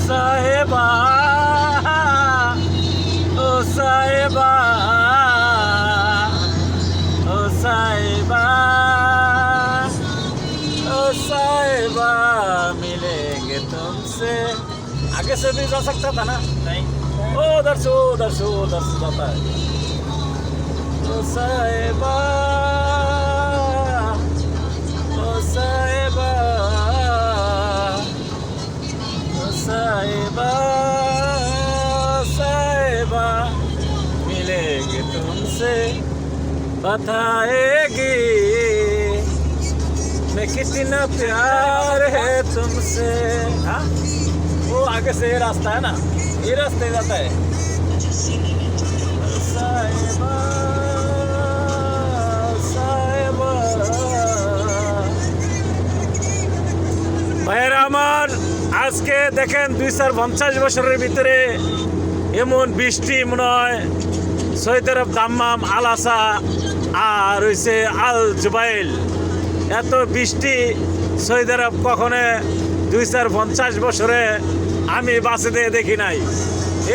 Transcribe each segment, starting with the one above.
সাহেবা ও সাহেবা ও साहिबा ओ साहिबा मिलेंगे तुमसे। आगे से भी जा सकता था ना? नहीं, उधर से जाता है। ओ साहिबा ओ साहिबा ओ साहिबा साहिबा मिलेंगे तुमसे, बताएगी मैं कितना प्यार है तुमसे। हाँ, वो आगे से ये रास्ता है ना, ये रास्ते जाता है। साहिबा साहिबा ভাইয়েরা আমার, আজকে দেখেন 250 বছরের ভিতরে এমন বৃষ্টি মনে হয় সৌদি আরব দাম্মাম আল আসা আর হইছে আল জুবাইল, এত বৃষ্টি সৌদি আরব কখনো 250 বছরে আমি বাসে দিয়ে দেখি নাই।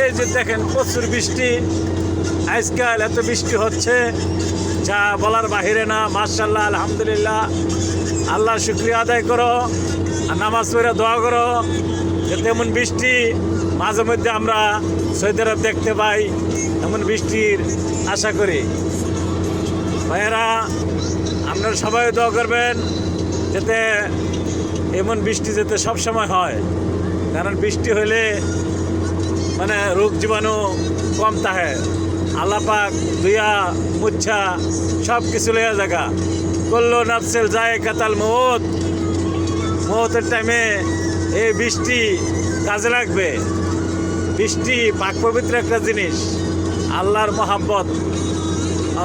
এই যে দেখেন প্রচুর বৃষ্টি, আজকাল এত বৃষ্টি হচ্ছে যা বলার বাহিরে না। মাশাআল্লাহ, আলহামদুলিল্লাহ, আল্লাহ শুকরিয়া আদায় করো আর নামাজ পড়ে দোয়া করো যাতে এমন বৃষ্টি মাঝে মধ্যে আমরা সৌদি আরব দেখতে পাই, এমন বৃষ্টির আশা করি। ভাইয়েরা, আপনারা সবাই দোয়া করবেন যাতে এমন বৃষ্টি যাতে সবসময় হয়, কারণ বৃষ্টি হলে মানে রোগ জীবাণু কম থাকে। আল্লাহ পাক দুইয়া মুচ্ছা সব কিছু লইয়া জায়গা করলো, নাফসেল যায় কাতাল মৌত, মৌতের টাইমে এই বৃষ্টি কাজে লাগবে। বৃষ্টি পাক পবিত্র একটা জিনিস, আল্লাহর মহাব্বত,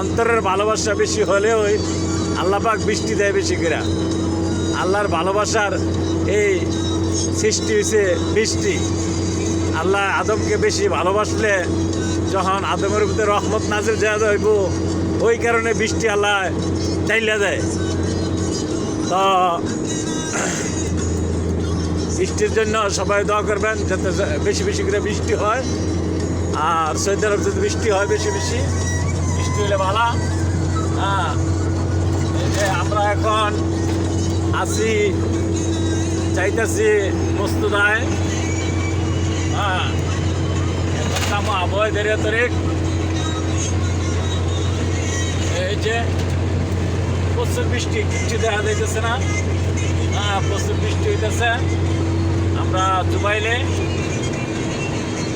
অন্তরের ভালোবাসা বেশি হলেও আল্লাহ পাক বৃষ্টি দেয় বেশি করে। আল্লাহর ভালোবাসার এই সৃষ্টি হয়েছে বৃষ্টি। আল্লাহ আদমকে বেশি ভালোবাসলে যখন আদমের ভিতরে রহমত নাজিল যায় হইব, ওই কারণে বৃষ্টি আল্লাহ চাইলে দেয়। তো বৃষ্টির জন্য সবাই দোয়া করবেন যাতে বেশি বেশি করে বৃষ্টি হয়। আর সৌদি আরব যদি বৃষ্টি হয় বেশি বেশি, বৃষ্টি হলে ভালো। হ্যাঁ, এই যে আমরা এখন আছি, চাইতেছি মস্তুদায়। হ্যাঁ, আবহাওয়া দেড় তারিখ, এই যে প্রচুর বৃষ্টি, কিচ্ছু দেখা যাইতেছে না। হ্যাঁ, প্রচুর বৃষ্টি হইতেছে। আমরা জুবাইলে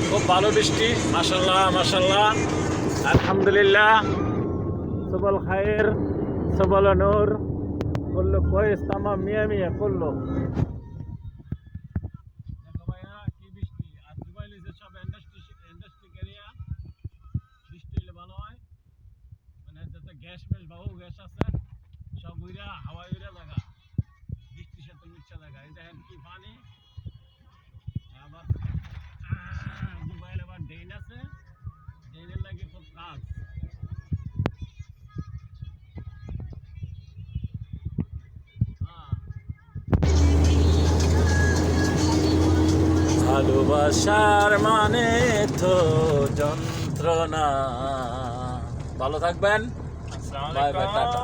খুব ভালো বৃষ্টি, মাশাল্লাহ মাশাল্লাহ, আলহামদুলিল্লাহ। সবল খায়ের সবল নূর করলো কয়েস তামা মিয়া মিয়া করলো। কি বৃষ্টি! আর জুবাইলে যে সব ইন্ডাস্ট্রিক এরিয়া, বৃষ্টি হলে ভালো হয়, মানে যাতে গ্যাস মেশ বাহু গ্যাস আছে সব উইরা হাওয়া উইরা জায়গা, বৃষ্টির সাথে মিশা জায়গা। এই দেখেন কি পানি। আবার জুবাইল আবার ড্রেন আছে, ড্রেনের লাগে খুব কাজ। ভালোবাসার মানে তো যন্ত্রণা। ভালো থাকবেন, বাই বাই, টাটা।